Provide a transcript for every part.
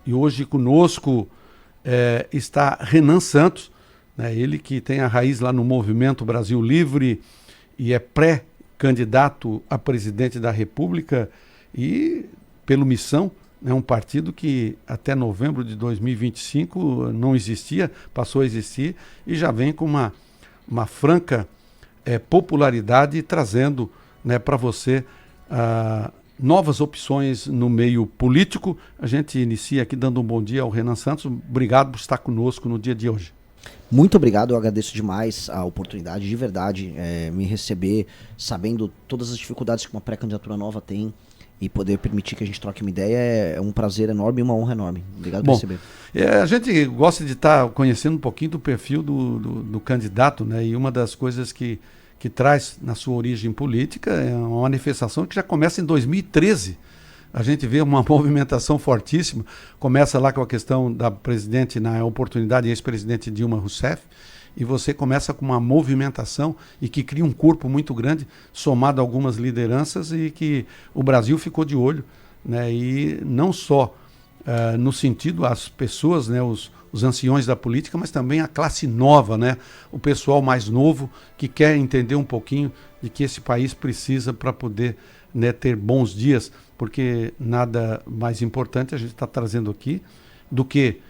E hoje conosco está Renan Santos, né? Ele que tem a raiz lá no Movimento Brasil Livre e é pré-candidato a presidente da República e pelo Missão, né? Um partido que até novembro de 2025 não existia, passou a existir e já vem com uma franca popularidade, trazendo, né, para você novas opções no meio político. A gente inicia aqui dando um bom dia ao Renan Santos. Obrigado por estar conosco no dia de hoje. Muito obrigado, eu agradeço demais a oportunidade, de verdade, me receber, sabendo todas as dificuldades que uma pré-candidatura nova tem, e poder permitir que a gente troque uma ideia é um prazer enorme e uma honra enorme. Obrigado por receber. A gente gosta de estar conhecendo um pouquinho do perfil do candidato, né? E uma das coisas que traz na sua origem política é uma manifestação que já começa em 2013. A gente vê uma movimentação fortíssima, começa lá com a questão da presidente, na oportunidade, ex-presidente Dilma Rousseff, e você começa com uma movimentação e que cria um corpo muito grande, somado a algumas lideranças, e que o Brasil ficou de olho, né? E não só no sentido, as pessoas, né, os anciões da política, mas também a classe nova, né? O pessoal mais novo que quer entender um pouquinho de que esse país precisa para poder, né, ter bons dias, porque nada mais importante a gente está trazendo aqui do que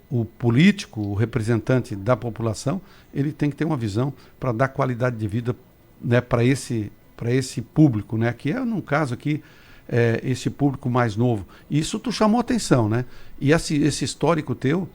o político, o representante da população. Ele tem que ter uma visão para dar qualidade de vida, né, para esse público, né, que é, no caso aqui, esse público mais novo. Isso tu chamou atenção, né? E esse histórico teu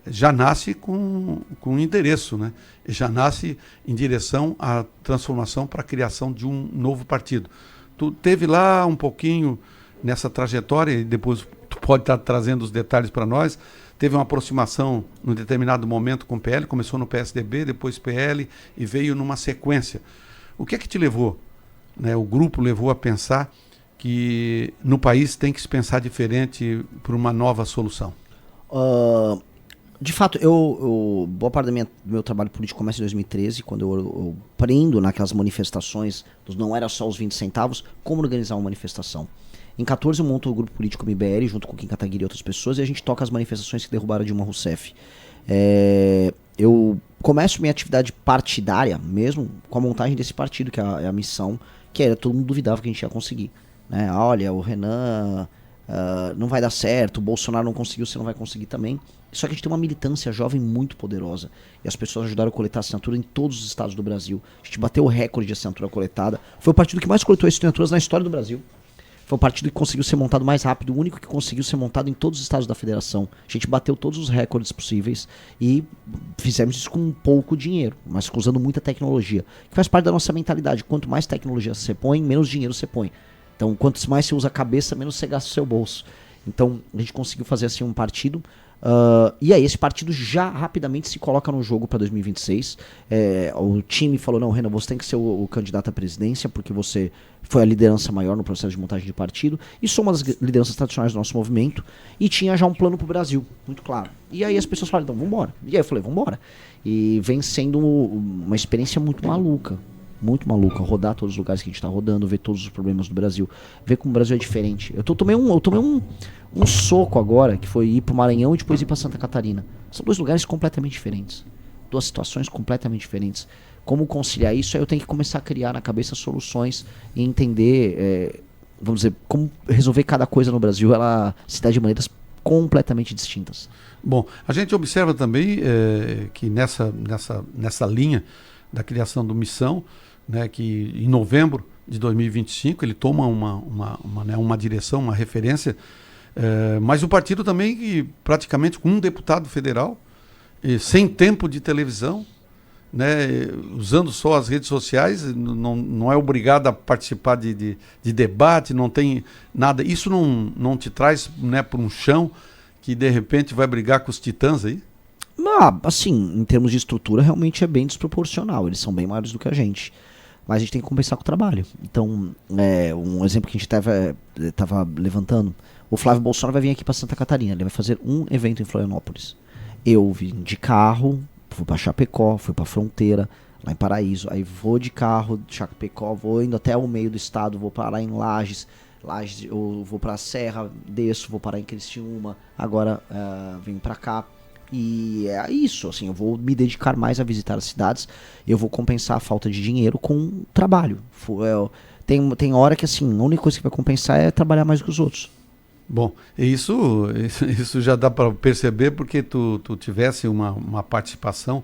já nasce com um endereço, né? Já nasce em direção à transformação para a criação de um novo partido. Tu teve lá um pouquinho nessa trajetória, e depois tu pode estar trazendo os detalhes para nós. Teve uma aproximação num determinado momento com o PL, começou no PSDB, depois PL e veio numa sequência. O que é que te levou, né, o grupo levou a pensar que no país tem que se pensar diferente por uma nova solução? De fato, boa parte do meu trabalho político começa em 2013, quando eu aprendo naquelas manifestações, não era só os 20 centavos, como organizar uma manifestação. Em 14 eu monto o grupo político MBL, junto com Kim Kataguiri e outras pessoas, e a gente toca as manifestações que derrubaram Dilma Rousseff. Eu começo minha atividade partidária, mesmo com a montagem desse partido, que é a Missão, que era, todo mundo duvidava que a gente ia conseguir, né? Olha, o Renan não vai dar certo, o Bolsonaro não conseguiu, você não vai conseguir também. Só que a gente tem uma militância jovem muito poderosa, e as pessoas ajudaram a coletar assinatura em todos os estados do Brasil. A gente bateu o recorde de assinatura coletada, foi o partido que mais coletou assinaturas na história do Brasil. Foi o partido que conseguiu ser montado mais rápido, o único que conseguiu ser montado em todos os estados da federação. A gente bateu todos os recordes possíveis e fizemos isso com pouco dinheiro, mas usando muita tecnologia, que faz parte da nossa mentalidade. Quanto mais tecnologia você põe, menos dinheiro você põe. Então, quanto mais você usa a cabeça, menos você gasta o seu bolso. Então, a gente conseguiu fazer assim um partido. E aí esse partido já rapidamente se coloca no jogo para 2026. O time falou, não, Renan, você tem que ser o candidato à presidência, porque você foi a liderança maior no processo de montagem de partido, e sou uma das lideranças tradicionais do nosso movimento, e tinha já um plano pro Brasil, muito claro. E aí as pessoas falaram, então vambora. E aí eu falei, vambora. E vem sendo uma experiência muito maluca, rodar todos os lugares que a gente tá rodando, ver todos os problemas do Brasil, ver como o Brasil é diferente. Eu tomei um soco agora, que foi ir pro Maranhão e depois ir pra Santa Catarina. São dois lugares completamente diferentes, duas situações completamente diferentes. Como conciliar isso? Aí eu tenho que começar a criar na cabeça soluções e entender, vamos dizer, como resolver cada coisa no Brasil, ela se dá de maneiras completamente distintas. Bom, a gente observa também que nessa linha da criação do Missão, né, que em novembro de 2025 ele toma uma direção, uma referência, mas o partido também que praticamente com um deputado federal, sem tempo de televisão, né, usando só as redes sociais, não é obrigado a participar de debate, não tem nada. Isso não te traz, né, para um chão que de repente vai brigar com os titãs aí? Assim, em termos de estrutura, realmente é bem desproporcional. Eles são bem maiores do que a gente. Mas a gente tem que compensar com o trabalho. Então, um exemplo que a gente estava levantando, o Flávio Bolsonaro vai vir aqui para Santa Catarina, ele vai fazer um evento em Florianópolis. Eu vim de carro, fui para Chapecó, fui para Fronteira, lá em Paraíso, aí vou de carro de Chapecó, vou indo até o meio do estado, vou parar em Lages, Lages, eu vou pra Serra, desço, vou parar em Criciúma, agora venho pra cá. E é isso, assim, eu vou me dedicar mais a visitar as cidades, eu vou compensar a falta de dinheiro com trabalho. Tem hora que, assim, a única coisa que vai compensar é trabalhar mais que os outros. Bom, isso já dá para perceber porque tu tivesse uma participação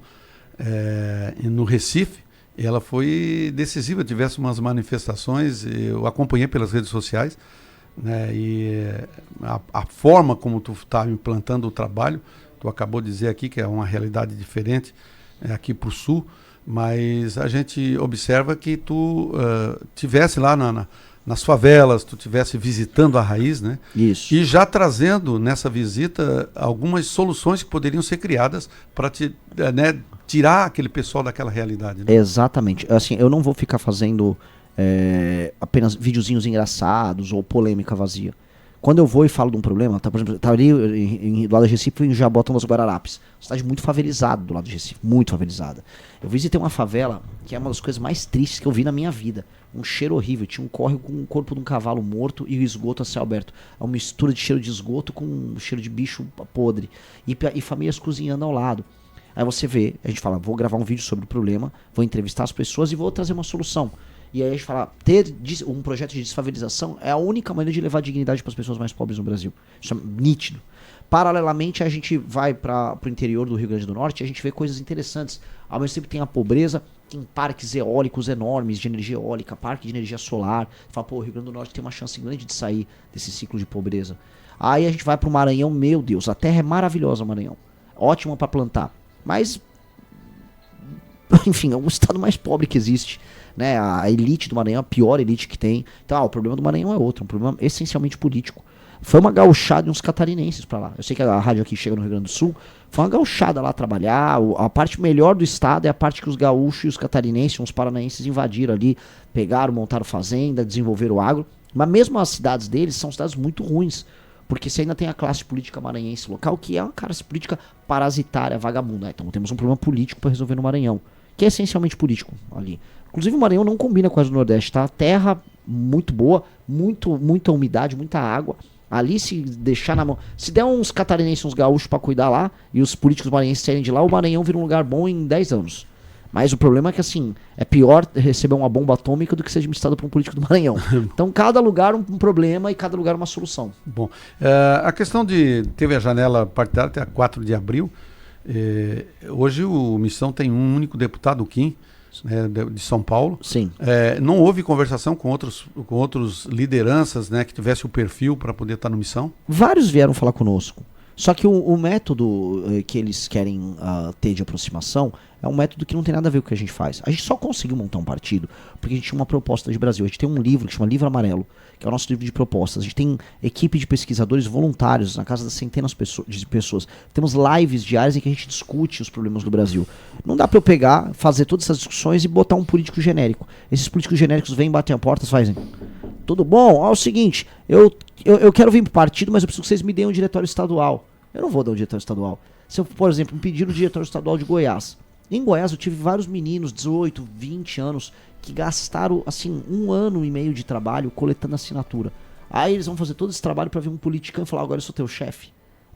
no Recife, e ela foi decisiva, tivesse umas manifestações, eu acompanhei pelas redes sociais, né, e a forma como tu está implantando o trabalho, tu acabou de dizer aqui que é uma realidade diferente aqui para o Sul, mas a gente observa que tu tivesse lá nas favelas, tu estivesse visitando a raiz, né? Isso. E já trazendo nessa visita algumas soluções que poderiam ser criadas para tirar aquele pessoal daquela realidade. Né? Exatamente. Assim, eu não vou ficar fazendo apenas videozinhos engraçados ou polêmica vazia. Quando eu vou e falo de um problema, por exemplo, tá ali do lado de Recife, em Jabotão das Guararapes. Cidade muito favelizada do lado de Recife, muito favelizada. Eu visitei uma favela que é uma das coisas mais tristes que eu vi na minha vida. Um cheiro horrível, tinha um córrego com o corpo de um cavalo morto e o esgoto a céu aberto. É uma mistura de cheiro de esgoto com cheiro de bicho podre. E famílias cozinhando ao lado. Aí você vê, a gente fala, vou gravar um vídeo sobre o problema, vou entrevistar as pessoas e vou trazer uma solução. E aí a gente fala, ter um projeto de desfavelização é a única maneira de levar dignidade para as pessoas mais pobres no Brasil. Isso é nítido. Paralelamente, a gente vai para o interior do Rio Grande do Norte e a gente vê coisas interessantes. Ao mesmo tempo tem a pobreza, tem parques eólicos enormes de energia eólica, parque de energia solar. Fala, pô, o Rio Grande do Norte tem uma chance grande de sair desse ciclo de pobreza. Aí a gente vai para o Maranhão, meu Deus, a terra é maravilhosa, Maranhão. Ótima para plantar. Mas, enfim, é o estado mais pobre que existe. Né, a elite do Maranhão, a pior elite que tem. Então, o problema do Maranhão é outro, um problema essencialmente político. Foi uma gauchada de uns catarinenses pra lá. Eu sei que a rádio aqui chega no Rio Grande do Sul. Foi uma gauchada lá trabalhar. A parte melhor do estado é a parte que os gaúchos e os catarinenses, uns paranaenses invadiram ali, pegaram, montaram fazenda, desenvolveram o agro. Mas mesmo as cidades deles são cidades muito ruins. Porque você ainda tem a classe política maranhense local, que é uma classe política parasitária, vagabunda. Então temos um problema político para resolver no Maranhão, que é essencialmente político ali. Inclusive o Maranhão não combina com as do Nordeste, tá? Terra muito boa, muita umidade, muita água. Ali se deixar na mão... Se der uns catarinenses, uns gaúchos pra cuidar lá, e os políticos maranhenses saírem de lá, o Maranhão vira um lugar bom em 10 anos. Mas o problema é que, assim, é pior receber uma bomba atômica do que ser administrado por um político do Maranhão. Então, cada lugar um problema e cada lugar uma solução. Bom, a questão teve a janela partidária até 4 de abril. Hoje o Missão tem um único deputado, o Kim, de São Paulo. Sim. Não houve conversação com outros lideranças, né, que tivesse o perfil para poder estar no Missão? Vários vieram falar conosco. Só que o método que eles querem ter de aproximação é um método que não tem nada a ver com o que a gente faz. A gente só conseguiu montar um partido porque a gente tinha uma proposta de Brasil. A gente tem um livro que chama Livro Amarelo, que é o nosso livro de propostas. A gente tem equipe de pesquisadores voluntários na casa das centenas de pessoas. Temos lives diárias em que a gente discute os problemas do Brasil. Não dá pra eu pegar, fazer todas essas discussões e botar um político genérico. Esses políticos genéricos vêm, batem a porta, fazem: tudo bom? É o seguinte, eu quero vir pro partido, mas eu preciso que vocês me deem um diretório estadual. Eu não vou dar um diretório estadual. Se eu, por exemplo, me pedir o diretório estadual de Goiás. Em Goiás eu tive vários meninos, 18, 20 anos, que gastaram, assim, 1 ano e meio de trabalho coletando assinatura. Aí eles vão fazer todo esse trabalho pra vir um politicão e falar: agora eu sou teu chefe.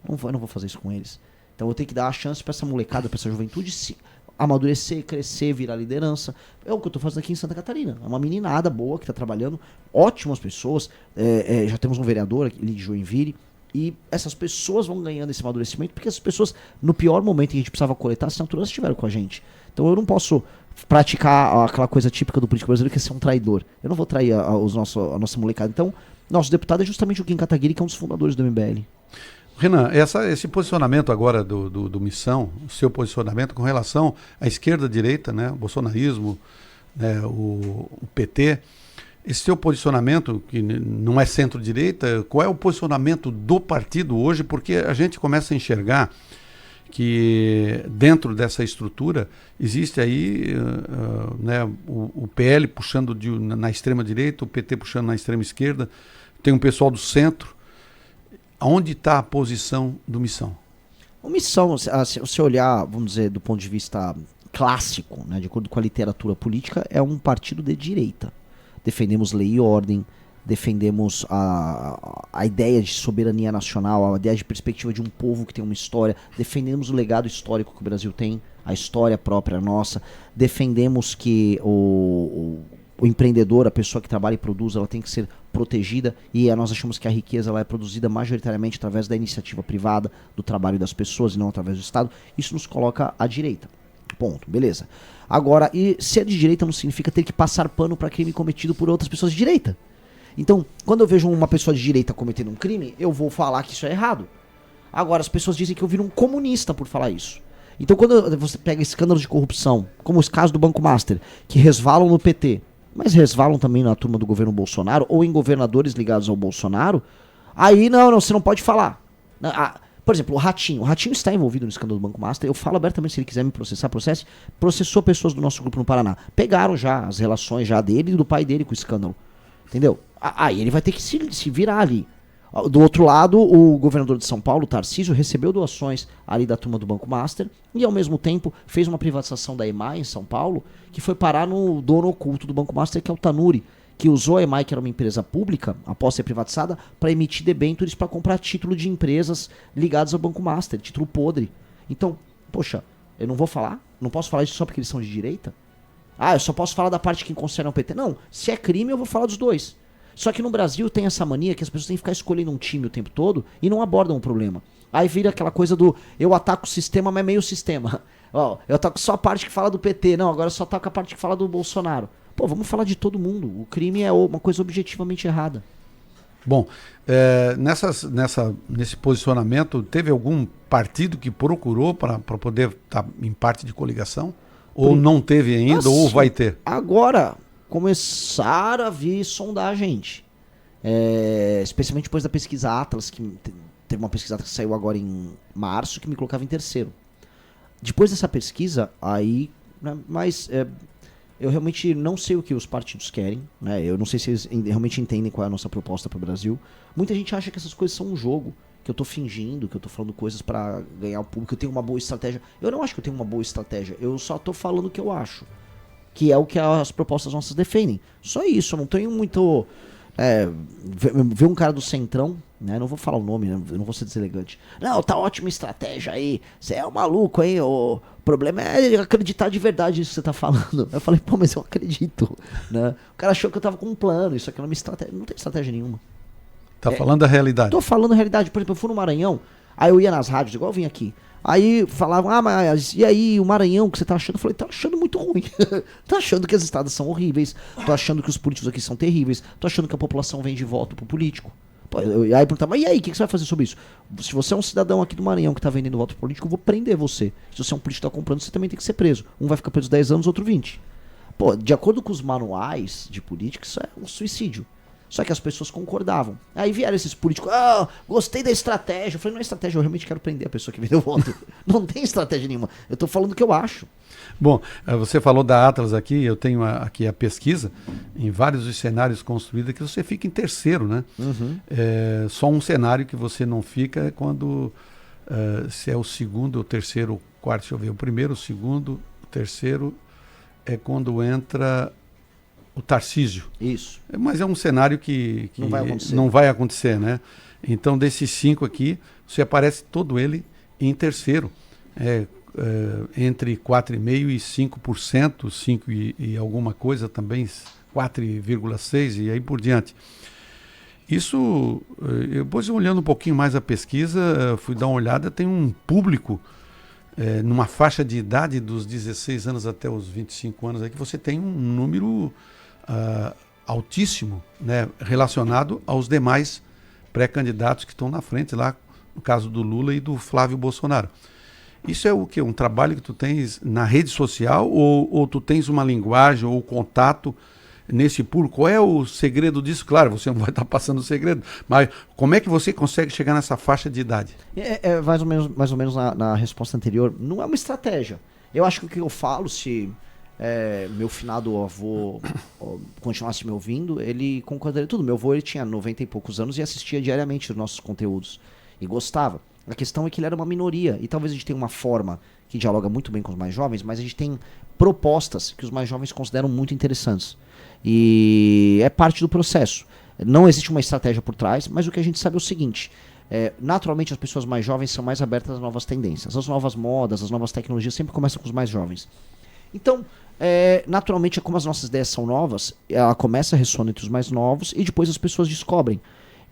Eu não vou fazer isso com eles. Então eu vou ter que dar a chance pra essa molecada, pra essa juventude se amadurecer, crescer, virar liderança. É o que eu tô fazendo aqui em Santa Catarina. É uma meninada boa que tá trabalhando, ótimas pessoas. Já temos um vereador ali de Joinville. E essas pessoas vão ganhando esse amadurecimento, porque essas pessoas, no pior momento em que a gente precisava coletar assinaturas, estiveram com a gente. Então eu não posso praticar aquela coisa típica do político brasileiro, que é ser um traidor. Eu não vou trair a nossa molecada. Então, nosso deputado é justamente o Kim Kataguiri, que é um dos fundadores do MBL. Renan, esse posicionamento agora do Missão, o seu posicionamento com relação à esquerda-direita, né, o bolsonarismo, né, o PT... Esse seu posicionamento, que não é centro-direita, qual é o posicionamento do partido hoje? Porque a gente começa a enxergar que dentro dessa estrutura existe aí né, o PL puxando na extrema-direita, o PT puxando na extrema-esquerda, tem um pessoal do centro. Onde está a posição do Missão? O Missão, se você olhar, vamos dizer, do ponto de vista clássico, né, de acordo com a literatura política, é um partido de direita. Defendemos lei e ordem, defendemos a ideia de soberania nacional, a ideia de perspectiva de um povo que tem uma história, defendemos o legado histórico que o Brasil tem, a história própria nossa, defendemos que o empreendedor, a pessoa que trabalha e produz, ela tem que ser protegida, e nós achamos que a riqueza ela é produzida majoritariamente através da iniciativa privada, do trabalho das pessoas e não através do Estado. Isso nos coloca à direita. Ponto, beleza. Agora, e ser de direita não significa ter que passar pano para crime cometido por outras pessoas de direita. Então, quando eu vejo uma pessoa de direita cometendo um crime, eu vou falar que isso é errado. Agora, as pessoas dizem que eu viro um comunista por falar isso. Então, quando você pega escândalos de corrupção, como os casos do Banco Master, que resvalam no PT, mas resvalam também na turma do governo Bolsonaro, ou em governadores ligados ao Bolsonaro, aí não, você não pode falar. Por exemplo, o Ratinho está envolvido no escândalo do Banco Master, eu falo abertamente, se ele quiser me processar, processou pessoas do nosso grupo no Paraná. Pegaram já as relações já dele e do pai dele com o escândalo. Entendeu? Aí ele vai ter que se virar ali. Do outro lado, o governador de São Paulo, Tarcísio, recebeu doações ali da turma do Banco Master e, ao mesmo tempo, fez uma privatização da EMAI em São Paulo, que foi parar no dono oculto do Banco Master, que é o Tanuri, que usou a EMAI, que era uma empresa pública, após ser privatizada, para emitir debêntures para comprar título de empresas ligadas ao Banco Master, título podre. Então, poxa, eu não vou falar? Não posso falar isso só porque eles são de direita? Eu só posso falar da parte que concerne ao PT? Não, se é crime eu vou falar dos dois. Só que no Brasil tem essa mania que as pessoas têm que ficar escolhendo um time o tempo todo e não abordam o problema. Aí vira aquela coisa do eu ataco o sistema, mas meio sistema. Eu ataco só a parte que fala do PT. Não, agora eu só ataco a parte que fala do Bolsonaro. Pô, vamos falar de todo mundo. O crime é uma coisa objetivamente errada. Bom, nesse posicionamento, teve algum partido que procurou para poder estar em parte de coligação? Ou não teve ainda, assim, ou vai ter? Agora começaram a vir sondar a gente. Especialmente depois da pesquisa Atlas, que teve uma pesquisa que saiu agora em março, que me colocava em terceiro. Depois dessa pesquisa, aí... Né, eu realmente não sei o que os partidos querem, né? Eu não sei se eles realmente entendem qual é a nossa proposta para o Brasil. Muita gente acha que essas coisas são um jogo, que eu tô fingindo, que eu tô falando coisas para ganhar o público, que eu tenho uma boa estratégia. Eu não acho que eu tenho uma boa estratégia, eu só tô falando o que eu acho, que é o que as propostas nossas defendem. Só isso, eu não tenho muito... ver um cara do Centrão, né? Não vou falar o nome, né? Eu não vou ser deselegante. Não, tá ótima estratégia aí, você é um maluco aí, o problema é acreditar de verdade nisso que você tá falando. Eu falei, pô, mas eu acredito, né? O cara achou que eu tava com um plano, isso aqui é uma estratégia, não tem estratégia nenhuma. Tá falando a realidade. Tô falando a realidade, por exemplo, eu fui no Maranhão, aí eu ia nas rádios, igual eu vim aqui. Aí falavam, mas e aí, o Maranhão, o que você tá achando? Eu falei, tô achando muito ruim. Tô achando que as estradas são horríveis, tô achando que os políticos aqui são terríveis, tô achando que a população vende voto pro político. Aí perguntava, mas e aí, o que você vai fazer sobre isso? Se você é um cidadão aqui do Maranhão que tá vendendo voto pro político, eu vou prender você. Se você é um político que tá comprando, você também tem que ser preso. Um vai ficar preso 10 anos, outro 20. Pô, de acordo com os manuais de política, isso é um suicídio. Só que as pessoas concordavam. Aí vieram esses políticos, gostei da estratégia. Eu falei, não é estratégia, eu realmente quero prender a pessoa que vendeu voto. Não tem estratégia nenhuma. Eu tô falando o que eu acho. Bom, você falou da Atlas aqui, eu tenho aqui a pesquisa, em vários dos cenários construídos, que você fica em terceiro, né? Uhum. Só um cenário que você não fica é quando, se é o segundo, o terceiro, o quarto, deixa eu ver, o primeiro, o segundo, o terceiro, é quando entra... o Tarcísio. Isso. Mas é um cenário que não vai acontecer, né? Então, desses 5 aqui, você aparece todo ele em terceiro. Entre 4,5% e 5%, 5 e alguma coisa também, 4,6% e aí por diante. Isso, depois olhando um pouquinho mais a pesquisa, fui dar uma olhada, tem um público numa faixa de idade dos 16 anos até os 25 anos, que você tem um número altíssimo, né, relacionado aos demais pré-candidatos que estão na frente, lá no caso do Lula e do Flávio Bolsonaro. Isso é o quê? Um trabalho que tu tens na rede social ou tu tens uma linguagem ou contato nesse público? Qual é o segredo disso? Claro, você não vai estar passando o segredo, mas como é que você consegue chegar nessa faixa de idade? Mais ou menos na resposta anterior, não é uma estratégia. Eu acho que o que eu falo, se meu finado avô continuasse me ouvindo, ele concordaria tudo. Meu avô, ele tinha 90 e poucos anos e assistia diariamente os nossos conteúdos e gostava. A questão é que ele era uma minoria. E talvez a gente tenha uma forma que dialoga muito bem com os mais jovens, mas a gente tem propostas que os mais jovens consideram muito interessantes. E é parte do processo. Não existe uma estratégia por trás, mas o que a gente sabe é o seguinte: naturalmente as pessoas mais jovens são mais abertas às novas tendências. As novas modas, as novas tecnologias sempre começam com os mais jovens. Então, naturalmente, como as nossas ideias são novas, ela começa a ressoar entre os mais novos e depois as pessoas descobrem.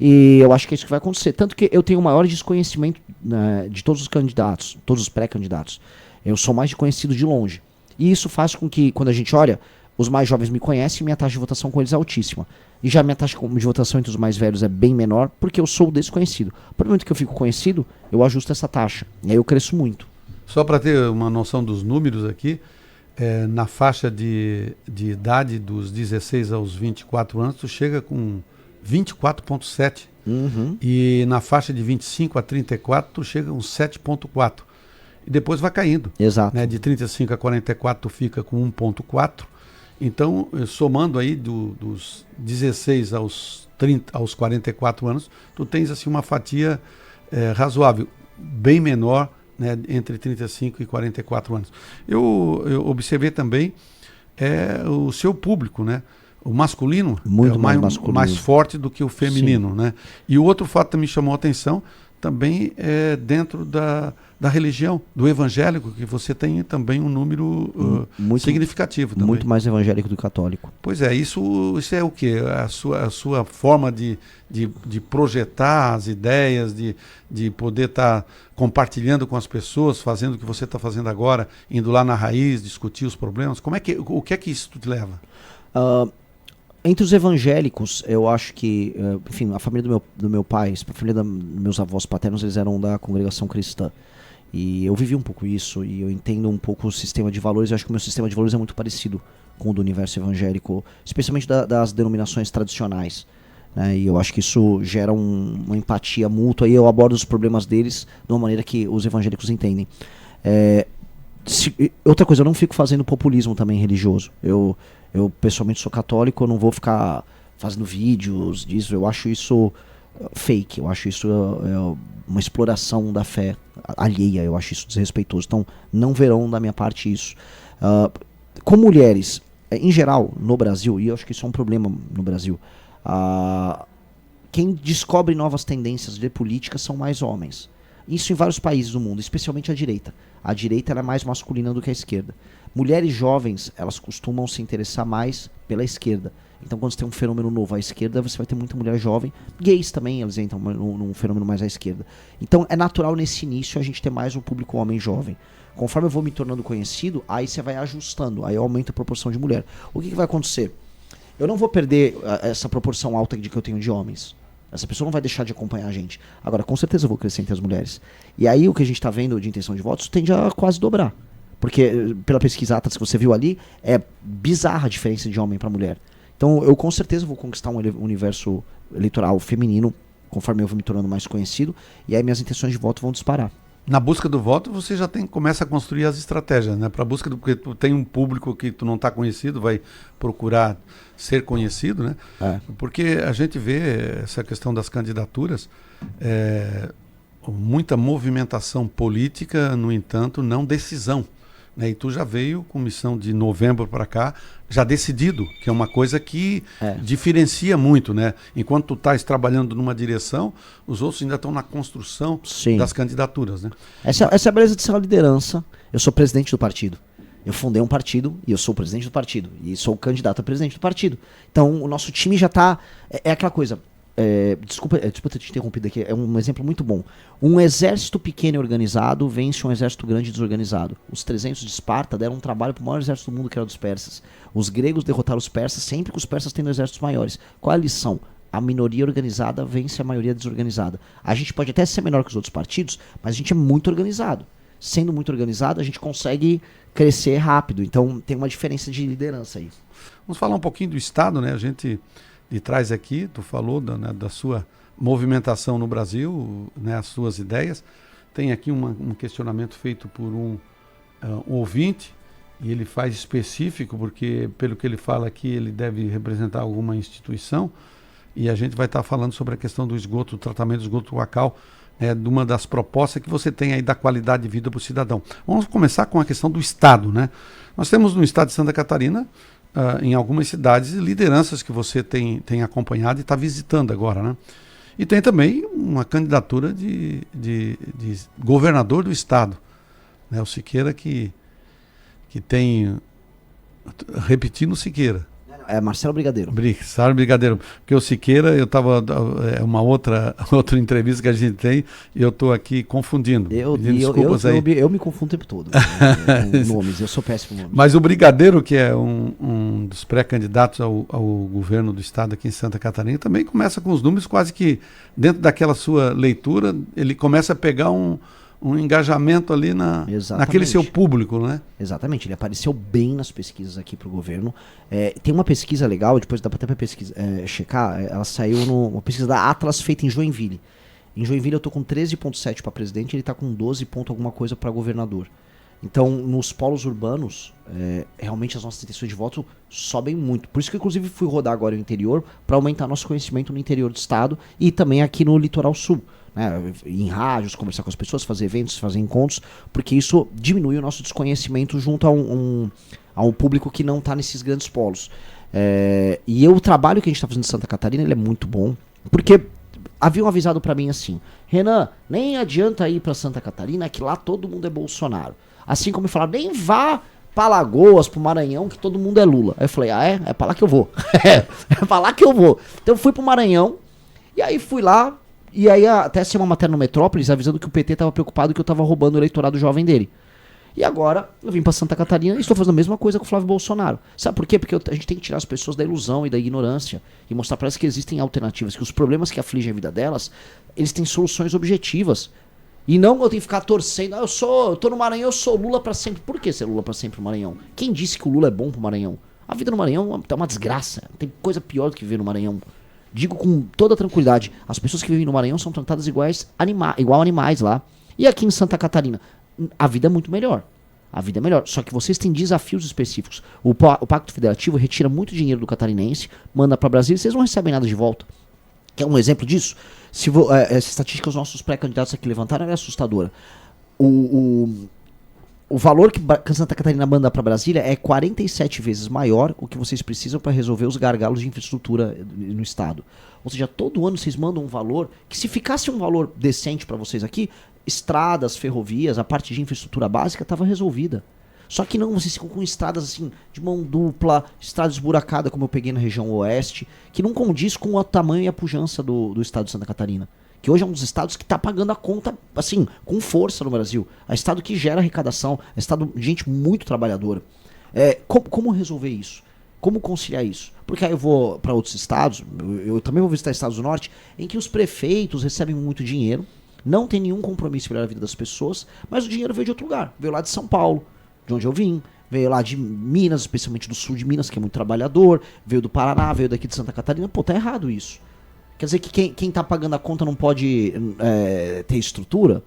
E eu acho que é isso que vai acontecer. Tanto que eu tenho o maior desconhecimento, né, de todos os candidatos, todos os pré-candidatos. Eu sou mais conhecido de longe. E isso faz com que, quando a gente olha, os mais jovens me conhecem e minha taxa de votação com eles é altíssima. E já minha taxa de votação entre os mais velhos é bem menor, porque eu sou desconhecido. No momento que eu fico conhecido, eu ajusto essa taxa. E aí eu cresço muito. Só para ter uma noção dos números aqui, na faixa de idade dos 16 aos 24 anos, tu chega com 24,7. E na faixa de 25 a 34, tu chega com 7,4. E depois vai caindo. Exato. Né? De 35 a 44, tu fica com 1,4. Então, somando aí dos 16 aos 44 anos, tu tens assim uma fatia razoável, bem menor, né, entre 35 e 44 anos. Eu observei também o seu público, né? O masculino muito é mais forte do que o feminino, né? E o outro fato que me chamou a atenção também é dentro da religião, do evangélico, que você tem também um número muito significativo também. Muito mais evangélico do que católico. Pois é, isso é o quê? A sua forma de projetar as ideias, de poder estar compartilhando com as pessoas, fazendo o que você está fazendo agora, indo lá na raiz, discutir os problemas. O que é que isso te leva? Entre os evangélicos, eu acho que, enfim, a família do meu pai, a família dos meus avós paternos, eles eram da congregação cristã. E eu vivi um pouco isso, e eu entendo um pouco o sistema de valores. Eu acho que o meu sistema de valores é muito parecido com o do universo evangélico, especialmente das denominações tradicionais, né? E eu acho que isso gera uma empatia mútua, e eu abordo os problemas deles de uma maneira que os evangélicos entendem. Outra coisa, eu não fico fazendo populismo também religioso. Eu pessoalmente sou católico, eu não vou ficar fazendo vídeos disso. Eu acho isso fake, eu acho isso uma exploração da fé alheia, eu acho isso desrespeitoso. Então não verão da minha parte isso. Com mulheres, em geral, no Brasil, e eu acho que isso é um problema no Brasil, quem descobre novas tendências de política são mais homens. Isso em vários países do mundo, especialmente a direita. A direita ela é mais masculina do que a esquerda. Mulheres jovens, elas costumam se interessar mais pela esquerda. Então, quando você tem um fenômeno novo à esquerda, você vai ter muita mulher jovem. Gays também, eles entram num fenômeno mais à esquerda. Então, é natural nesse início a gente ter mais um público homem jovem. Conforme eu vou me tornando conhecido, aí você vai ajustando, aí aumenta a proporção de mulher. O que vai acontecer? Eu não vou perder essa proporção alta que eu tenho de homens. Essa pessoa não vai deixar de acompanhar a gente. Agora, com certeza eu vou crescer entre as mulheres. E aí o que a gente está vendo de intenção de votos tende a quase dobrar. Porque, pela pesquisa Atlas que você viu ali, é bizarra a diferença de homem para mulher. Então, eu com certeza vou conquistar um universo eleitoral feminino, conforme eu vou me tornando mais conhecido, e aí minhas intenções de voto vão disparar. Na busca do voto, você já começa a construir as estratégias, né? Para a busca porque tu tem um público que tu não está conhecido, vai procurar ser conhecido, né? Porque a gente vê essa questão das candidaturas, muita movimentação política, no entanto, não decisão. Né? E tu já veio com missão de novembro para cá, já decidido, que é uma coisa que diferencia muito, né? Enquanto tu estás trabalhando numa direção, os outros ainda estão na construção das candidaturas, né? Essa é a beleza de ser uma liderança. Eu sou presidente do partido. Eu fundei um partido e eu sou o presidente do partido. E sou o candidato a presidente do partido. Então, o nosso time já está... É aquela coisa... Desculpa ter te interrompido aqui, é um exemplo muito bom. Um exército pequeno e organizado vence um exército grande e desorganizado. Os 300 de Esparta deram um trabalho para o maior exército do mundo, que era dos persas. Os gregos derrotaram os persas sempre que os persas tendo exércitos maiores. Qual é a lição? A minoria organizada vence a maioria desorganizada. A gente pode até ser menor que os outros partidos, mas a gente é muito organizado. Sendo muito organizado, a gente consegue crescer rápido. Então tem uma diferença de liderança aí. Vamos falar um pouquinho do Estado, né? A gente... de trás aqui, tu falou da sua movimentação no Brasil, né, as suas ideias. Tem aqui um questionamento feito por um ouvinte, e ele faz específico, porque pelo que ele fala aqui, ele deve representar alguma instituição, e a gente vai estar falando sobre a questão do esgoto, do tratamento do esgoto local de uma das propostas que você tem aí da qualidade de vida para o cidadão. Vamos começar com a questão do Estado, né? Nós temos no estado de Santa Catarina, em algumas cidades, lideranças que você tem acompanhado e está visitando agora, né? E tem também uma candidatura de governador do estado, né? O Siqueira que tem, repetindo o Siqueira. É Marcelo Brigadeiro. Marcelo Brigadeiro. Porque o Siqueira, eu estava. É uma outra entrevista que a gente tem e eu estou aqui confundindo. Desculpas aí. Eu me confundo o tempo todo. Nomes, eu sou péssimo nome. Mas o Brigadeiro, que é um dos pré-candidatos ao governo do estado aqui em Santa Catarina, também começa com os números quase que dentro daquela sua leitura, ele começa a pegar um engajamento ali naquele seu público, né? Exatamente, ele apareceu bem nas pesquisas aqui para o governo. Tem uma pesquisa legal, depois dá até para checar, ela saiu numa pesquisa da Atlas feita em Joinville. Em Joinville eu tô com 13,7 para presidente, ele tá com 12 ponto alguma coisa para governador. Então, nos polos urbanos, realmente as nossas intenções de voto sobem muito. Por isso que, inclusive, fui rodar agora o interior para aumentar nosso conhecimento no interior do estado e também aqui no litoral sul. Né, em rádios, conversar com as pessoas, fazer eventos, fazer encontros, porque isso diminui o nosso desconhecimento junto a um público que não está nesses grandes polos. E o trabalho que a gente está fazendo em Santa Catarina, ele é muito bom, porque haviam avisado para mim assim, Renan, nem adianta ir para Santa Catarina, que lá todo mundo é Bolsonaro. Assim como me falaram, nem vá para Lagoas, para o Maranhão, que todo mundo é Lula. Aí eu falei, é para lá que eu vou. É para lá que eu vou. Então eu fui para o Maranhão, e aí fui lá. E aí até saiu uma matéria no Metrópolis avisando que o PT estava preocupado que eu estava roubando o eleitorado jovem dele. E agora eu vim para Santa Catarina e estou fazendo a mesma coisa com o Flávio Bolsonaro. Sabe por quê? Porque a gente tem que tirar as pessoas da ilusão e da ignorância e mostrar para elas que existem alternativas, que os problemas que afligem a vida delas, eles têm soluções objetivas. E não eu tenho que ficar torcendo, eu tô no Maranhão, eu sou Lula para sempre. Por que ser Lula para sempre no Maranhão? Quem disse que o Lula é bom pro Maranhão? A vida no Maranhão é uma desgraça. Tem coisa pior do que viver no Maranhão. Digo com toda tranquilidade, as pessoas que vivem no Maranhão são tratadas igual animais lá. E aqui em Santa Catarina, a vida é muito melhor. A vida é melhor. Só que vocês têm desafios específicos. O Pacto Federativo retira muito dinheiro do catarinense, manda para Brasília e vocês não recebem nada de volta. Quer um exemplo disso? Essa estatística que os nossos pré-candidatos aqui levantaram é assustadora. O valor que Santa Catarina manda para Brasília é 47 vezes maior o que vocês precisam para resolver os gargalos de infraestrutura no estado. Ou seja, todo ano vocês mandam um valor que, se ficasse um valor decente para vocês aqui, estradas, ferrovias, a parte de infraestrutura básica estava resolvida. Só que não, vocês ficam com estradas assim, de mão dupla, estrada esburacada, como eu peguei na região oeste, que não condiz com o tamanho e a pujança do estado de Santa Catarina. Que hoje é um dos estados que está pagando a conta, assim, com força no Brasil. É um estado que gera arrecadação, é um estado de gente muito trabalhadora. Como resolver isso? Como conciliar isso? Porque aí eu vou para outros estados, eu também vou visitar estados do norte, em que os prefeitos recebem muito dinheiro, não tem nenhum compromisso em melhorar a vida das pessoas, mas o dinheiro veio de outro lugar. Veio lá de São Paulo, de onde eu vim, veio lá de Minas, especialmente do sul de Minas, que é muito trabalhador, veio do Paraná, veio daqui de Santa Catarina. Pô, tá errado isso. Quer dizer que quem tá pagando a conta não pode ter estrutura?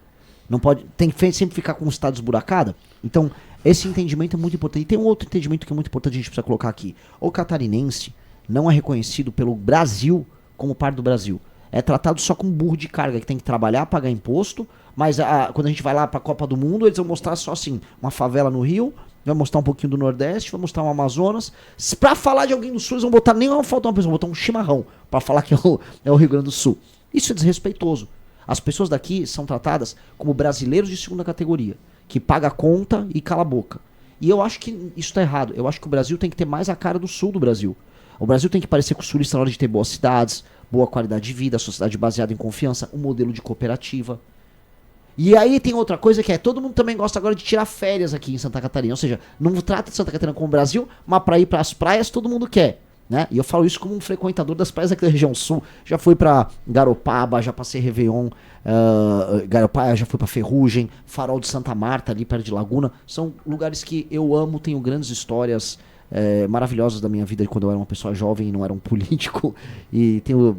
Não pode, tem que sempre ficar com o estado esburacado? Então, esse entendimento é muito importante. E tem um outro entendimento que é muito importante, a gente precisa colocar aqui. O catarinense não é reconhecido pelo Brasil como parte do Brasil. É tratado só como burro de carga, que tem que trabalhar, pagar imposto, mas quando a gente vai lá pra Copa do Mundo, eles vão mostrar só assim, uma favela no Rio, vai mostrar um pouquinho do Nordeste, vai mostrar um Amazonas. Pra falar de alguém do Sul, eles vão botar, nem vai faltar uma pessoa, vão botar um chimarrão pra falar que é o Rio Grande do Sul. Isso é desrespeitoso. As pessoas daqui são tratadas como brasileiros de segunda categoria, que paga a conta e cala a boca. E eu acho que isso tá errado. Eu acho que o Brasil tem que ter mais a cara do Sul do Brasil. O Brasil tem que parecer com o Sulista na hora de ter boas cidades, boa qualidade de vida, sociedade baseada em confiança, um modelo de cooperativa. E aí tem outra coisa que todo mundo também gosta agora de tirar férias aqui em Santa Catarina. Ou seja, não trata de Santa Catarina como o Brasil, mas para ir para as praias todo mundo quer. Né? E eu falo isso como um frequentador das praias aqui da região sul. Já fui para Garopaba, já passei Réveillon, Garopaba, já fui para Ferrugem, Farol de Santa Marta, ali perto de Laguna. São lugares que eu amo, tenho grandes histórias maravilhosas da minha vida de quando eu era uma pessoa jovem e não era um político. E tenho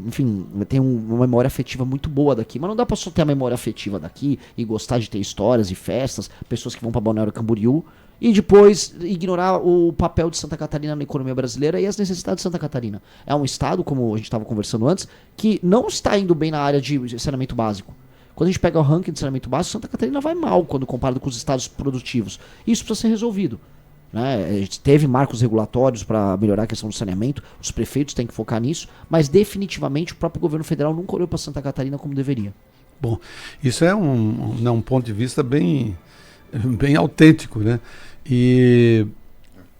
uma memória afetiva muito boa daqui. Mas não dá pra só ter a memória afetiva daqui e gostar de ter histórias e festas, pessoas que vão pra Balneário Camboriú, e depois ignorar o papel de Santa Catarina na economia brasileira e as necessidades de Santa Catarina. É um estado, como a gente estava conversando antes, que não está indo bem na área de saneamento básico. Quando a gente pega o ranking de saneamento básico, Santa Catarina vai mal quando comparado com os estados produtivos. Isso precisa ser resolvido. Né? A gente teve marcos regulatórios para melhorar a questão do saneamento, os prefeitos têm que focar nisso, mas definitivamente o próprio governo federal nunca olhou para Santa Catarina como deveria. Bom, isso é um ponto de vista bem autêntico, né? E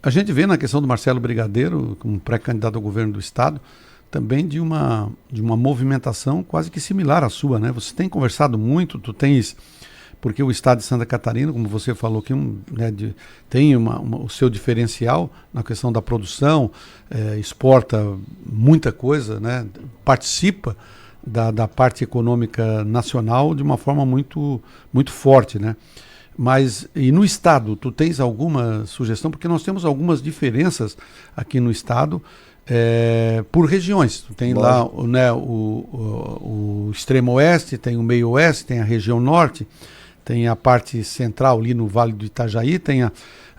a gente vê na questão do Marcelo Brigadeiro, como pré-candidato ao governo do estado, também de uma movimentação quase que similar à sua, né? Você tem conversado muito, tu tens, porque o estado de Santa Catarina, como você falou aqui, tem o seu diferencial na questão da produção, exporta muita coisa, né? Participa da parte econômica nacional de uma forma muito, muito forte, né? Mas, e no estado, tu tens alguma sugestão? Porque nós temos algumas diferenças aqui no estado por regiões. Tu tem lá, né, o extremo oeste, tem o meio oeste, tem a região norte, tem a parte central ali no Vale do Itajaí, tem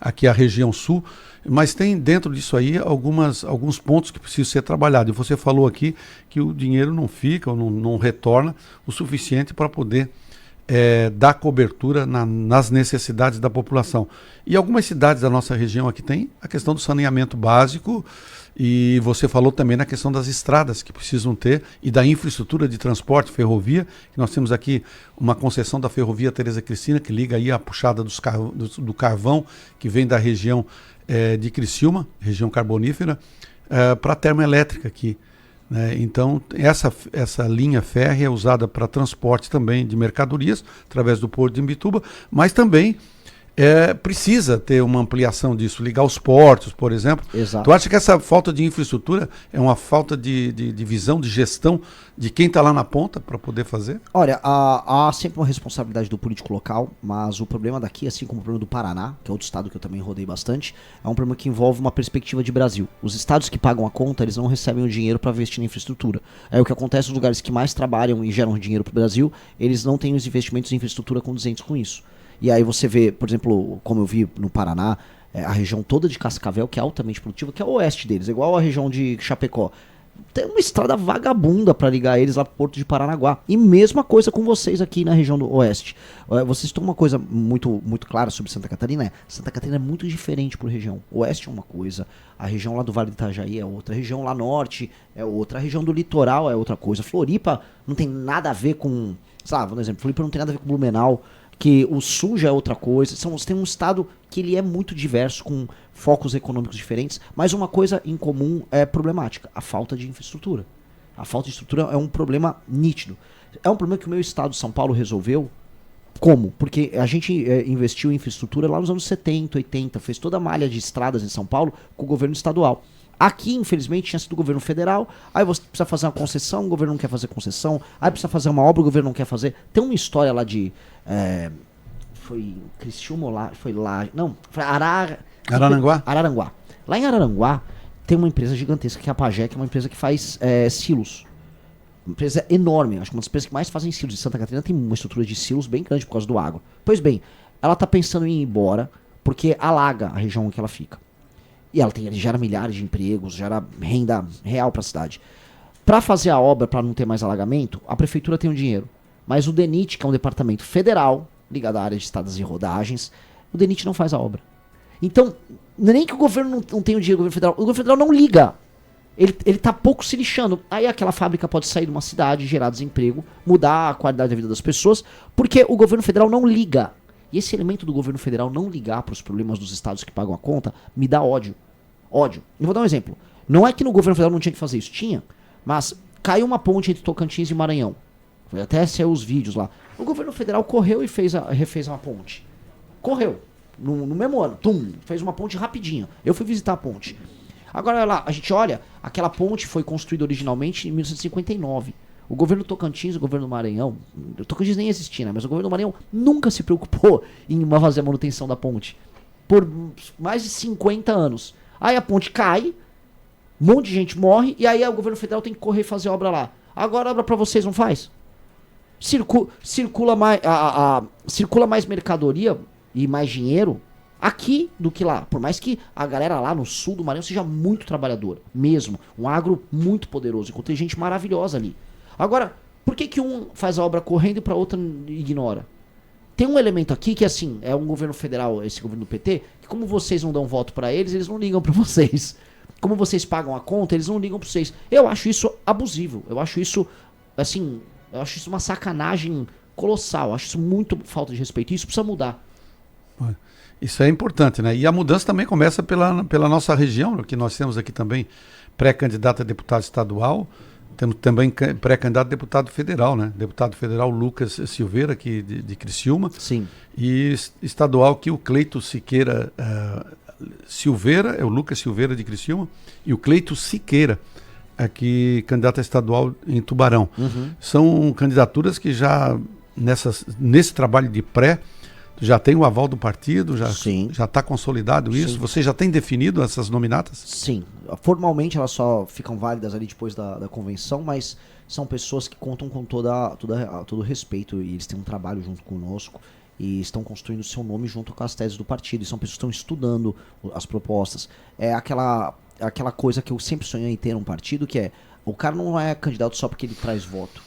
aqui a região sul, mas tem dentro disso aí alguns pontos que precisam ser trabalhados. E você falou aqui que o dinheiro não fica ou não retorna o suficiente para poder dar cobertura nas necessidades da população. E algumas cidades da nossa região aqui tem a questão do saneamento básico, e você falou também na questão das estradas que precisam ter e da infraestrutura de transporte, ferrovia, que nós temos aqui uma concessão da ferrovia Tereza Cristina, que liga aí a puxada do carvão, que vem da região de Criciúma, região carbonífera, para a termoelétrica aqui. Então, essa linha férrea é usada para transporte também de mercadorias, através do Porto de Imbituba, mas também precisa ter uma ampliação disso, ligar os portos, por exemplo. Exato. Tu acha que essa falta de infraestrutura é uma falta de visão, de gestão de quem está lá na ponta para poder fazer? Olha, há sempre uma responsabilidade do político local, mas o problema daqui, assim como o problema do Paraná, que é outro estado que eu também rodei bastante, é um problema que envolve uma perspectiva de Brasil. Os estados que pagam a conta, eles não recebem o dinheiro para investir na infraestrutura. É o que acontece nos lugares que mais trabalham e geram dinheiro para o Brasil, eles não têm os investimentos em infraestrutura condizentes com isso. E aí você vê, por exemplo, como eu vi no Paraná, a região toda de Cascavel, que é altamente produtiva, que é o oeste deles, igual a região de Chapecó. Tem uma estrada vagabunda para ligar eles lá pro Porto de Paranaguá. E mesma coisa com vocês aqui na região do oeste. Vocês têm uma coisa muito, muito clara sobre Santa Catarina, Santa Catarina é muito diferente por região. O oeste é uma coisa, a região lá do Vale do Itajaí é outra, a região lá norte é outra, a região do litoral é outra coisa. Floripa não tem nada a ver com, sabe, por exemplo, Floripa não tem nada a ver com Blumenau, que o sul já é outra coisa. Você tem um estado que ele é muito diverso, com focos econômicos diferentes, mas uma coisa em comum é problemática, a falta de infraestrutura. A falta de estrutura é um problema nítido. É um problema que o meu estado, São Paulo, resolveu. Como? Porque a gente investiu em infraestrutura lá nos anos 70, 80, fez toda a malha de estradas em São Paulo com o governo estadual. Aqui, infelizmente, tinha sido o governo federal, aí você precisa fazer uma concessão, o governo não quer fazer concessão, aí precisa fazer uma obra, o governo não quer fazer. Tem uma história lá de... foi Criciúma lá, foi lá... Não, foi Araranguá? Araranguá. Lá em Araranguá tem uma empresa gigantesca, que é a Pagé, que é uma empresa que faz silos. Uma empresa enorme, acho que uma das empresas que mais fazem silos. Em Santa Catarina tem uma estrutura de silos bem grande por causa do agro. Pois bem, ela está pensando em ir embora, porque alaga a região em que ela fica. E ela gera milhares de empregos, gera renda real para a cidade. Para fazer a obra, para não ter mais alagamento, a prefeitura tem o dinheiro. Mas o DENIT, que é um departamento federal, ligado à área de estradas e rodagens, o DENIT não faz a obra. Então, não é nem que o governo não tem o dinheiro, o governo federal não liga. Ele tá pouco se lixando. Aí aquela fábrica pode sair de uma cidade, gerar desemprego, mudar a qualidade da vida das pessoas, porque o governo federal não liga. E esse elemento do governo federal não ligar para os problemas dos estados que pagam a conta, me dá ódio. Ódio. Eu vou dar um exemplo. Não é que no governo federal não tinha que fazer isso. Tinha. Mas caiu uma ponte entre Tocantins e Maranhão. Até saiu os vídeos lá. O governo federal correu e refez uma ponte. Correu. No mesmo ano. Tum. Fez uma ponte rapidinho. Eu fui visitar a ponte. Agora, olha lá. A gente olha. Aquela ponte foi construída originalmente em 1959. O governo Tocantins, o governo do Maranhão... O Tocantins nem existia, né? Mas o governo do Maranhão nunca se preocupou em fazer a manutenção da ponte. Por mais de 50 anos. Aí a ponte cai, um monte de gente morre, e aí o governo federal tem que correr e fazer obra lá. Agora a obra pra vocês não faz? Circula mais mercadoria e mais dinheiro aqui do que lá. Por mais que a galera lá no sul do Maranhão seja muito trabalhadora, mesmo. Um agro muito poderoso, encontrei gente maravilhosa ali. Agora, Por que um faz a obra correndo e para outra ignora? Tem um elemento aqui que, assim, é um governo federal, esse governo do PT, que como vocês não dão voto para eles não ligam para vocês. Como vocês pagam a conta, eles não ligam para vocês. Eu acho isso abusivo. Eu acho isso, assim, uma sacanagem colossal. Eu acho isso muito falta de respeito. Isso precisa mudar. Isso é importante, né? E a mudança também começa pela nossa região, que nós temos aqui também pré-candidato a deputado estadual, temos também pré-candidato a deputado federal, né? Deputado federal Lucas Silveira, aqui de Criciúma. Sim. E estadual que o Cleito Siqueira Silveira, é o Lucas Silveira de Criciúma, e o Cleito Siqueira, aqui candidato a estadual em Tubarão. Uhum. São candidaturas que já, nesse trabalho de pré, já tem o aval do partido, já está consolidado isso? Sim. Você já tem definido essas nominatas? Sim. Formalmente elas só ficam válidas ali depois da convenção, mas são pessoas que contam com todo o respeito e eles têm um trabalho junto conosco e estão construindo seu nome junto com as teses do partido. E são pessoas que estão estudando as propostas. É aquela coisa que eu sempre sonhei em ter um partido, que é, o cara não é candidato só porque ele traz voto.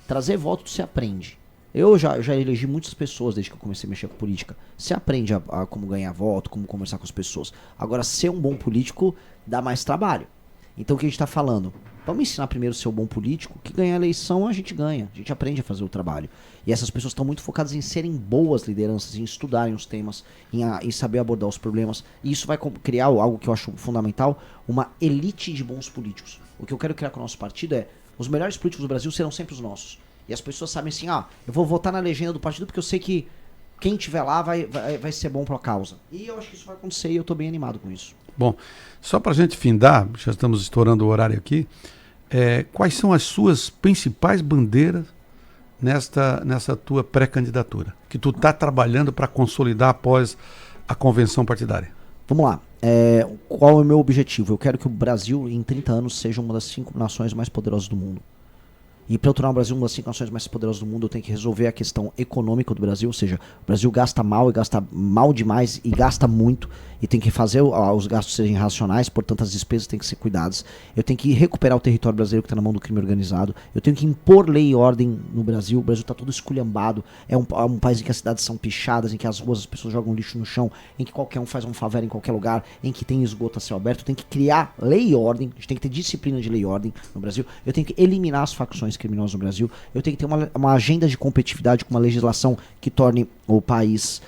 Trazer voto você aprende. Eu já elegi muitas pessoas desde que eu comecei a mexer com política. Você aprende a como ganhar voto, como conversar com as pessoas. Agora, ser um bom político dá mais trabalho. Então, o que a gente está falando? Vamos ensinar primeiro a ser um bom político, que ganhar a eleição a gente ganha. A gente aprende a fazer o trabalho. E essas pessoas estão muito focadas em serem boas lideranças, em estudarem os temas, em saber abordar os problemas. E isso vai criar algo que eu acho fundamental, uma elite de bons políticos. O que eu quero criar com o nosso partido é, os melhores políticos do Brasil serão sempre os nossos. E as pessoas sabem assim, eu vou votar na legenda do partido porque eu sei que quem estiver lá vai ser bom para a causa. E eu acho que isso vai acontecer e eu estou bem animado com isso. Bom, só para a gente findar, já estamos estourando o horário aqui, quais são as suas principais bandeiras nessa tua pré-candidatura? Que tu está trabalhando para consolidar após a convenção partidária? Vamos lá. Qual é o meu objetivo? Eu quero que o Brasil, em 30 anos, seja uma das 5 nações mais poderosas do mundo. E para eu tornar o Brasil uma das 5 nações mais poderosas do mundo, eu tenho que resolver a questão econômica do Brasil, ou seja, o Brasil gasta mal e gasta mal demais e gasta muito, e tem que fazer os gastos serem racionais, portanto as despesas têm que ser cuidadas. Eu tenho que recuperar o território brasileiro que está na mão do crime organizado, eu tenho que impor lei e ordem no Brasil. O Brasil está todo esculhambado, é um país em que as cidades são pichadas, em que as ruas as pessoas jogam lixo no chão, em que qualquer um faz um favela em qualquer lugar, em que tem esgoto a céu aberto. Eu tenho que criar lei e ordem, a gente tem que ter disciplina de lei e ordem no Brasil, eu tenho que eliminar as facções criminosas no Brasil, eu tenho que ter uma agenda de competitividade com uma legislação que torne o país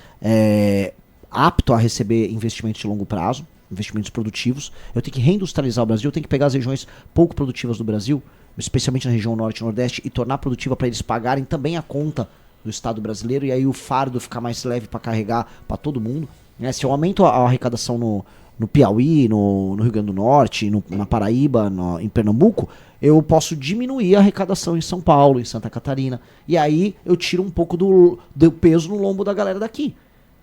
apto a receber investimentos de longo prazo, investimentos produtivos. Eu tenho que reindustrializar o Brasil, eu tenho que pegar as regiões pouco produtivas do Brasil, especialmente na região norte e nordeste, e tornar produtiva para eles pagarem também a conta do Estado brasileiro, e aí o fardo ficar mais leve para carregar para todo mundo. Se eu aumento a arrecadação no Piauí, no Rio Grande do Norte, na Paraíba, em Pernambuco, eu posso diminuir a arrecadação em São Paulo, em Santa Catarina, e aí eu tiro um pouco do peso no lombo da galera daqui,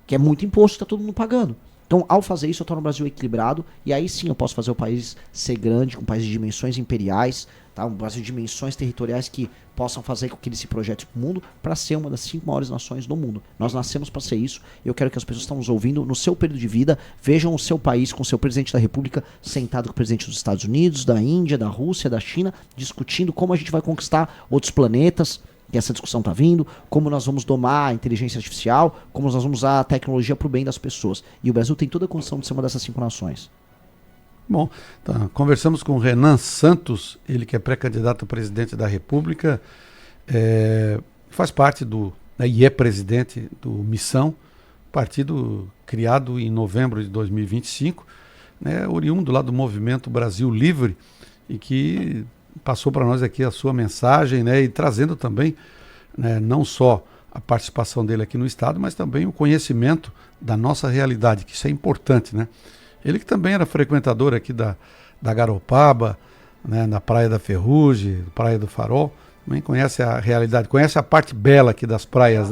que é muito imposto que está todo mundo pagando. Então, ao fazer isso, eu torno o Brasil equilibrado, e aí sim eu posso fazer o país ser grande, com um país de dimensões imperiais, tá? Um Brasil de dimensões territoriais que possam fazer com que ele se projete para o mundo para ser uma das 5 maiores nações do mundo. Nós nascemos para ser isso, e eu quero que as pessoas que estão nos ouvindo, no seu período de vida, vejam o seu país com o seu presidente da República sentado com o presidente dos Estados Unidos, da Índia, da Rússia, da China, discutindo como a gente vai conquistar outros planetas, que essa discussão está vindo, como nós vamos domar a inteligência artificial, como nós vamos usar a tecnologia para o bem das pessoas. E o Brasil tem toda a condição de ser uma dessas 5 nações. Bom, tá, conversamos com o Renan Santos, ele que é pré-candidato a presidente da República, faz parte e é presidente do Missão, partido criado em novembro de 2025, oriundo lá do Movimento Brasil Livre, e que passou para nós aqui a sua mensagem, e trazendo também, não só a participação dele aqui no Estado, mas também o conhecimento da nossa realidade, que isso é importante, Ele que também era frequentador aqui da Garopaba, na Praia da Ferrugem, Praia do Farol, também conhece a realidade, conhece a parte bela aqui das praias,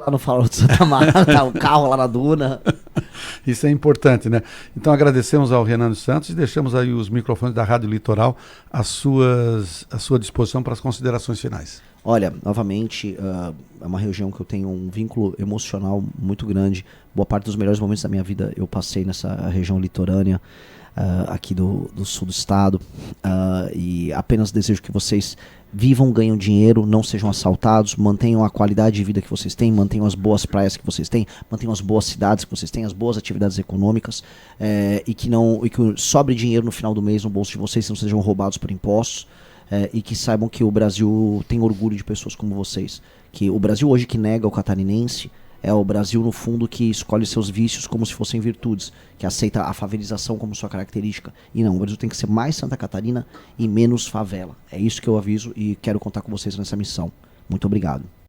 Lá no Farol de Santa Marta, o carro lá na duna. Isso é importante, Então agradecemos ao Renan dos Santos e deixamos aí os microfones da Rádio Litoral à sua disposição para as considerações finais. Olha, novamente, é uma região que eu tenho um vínculo emocional muito grande. Boa parte dos melhores momentos da minha vida eu passei nessa região litorânea. aqui do sul do estado, e apenas desejo que vocês vivam, ganhem dinheiro, não sejam assaltados, mantenham a qualidade de vida que vocês têm, mantenham as boas praias que vocês têm, mantenham as boas cidades que vocês têm, as boas atividades econômicas, e que sobre dinheiro no final do mês no bolso de vocês, não sejam roubados por impostos, e que saibam que o Brasil tem orgulho de pessoas como vocês. Que o Brasil hoje que nega o catarinense é o Brasil, no fundo, que escolhe seus vícios como se fossem virtudes, que aceita a favelização como sua característica. E não, o Brasil tem que ser mais Santa Catarina e menos favela. É isso que eu aviso e quero contar com vocês nessa missão. Muito obrigado.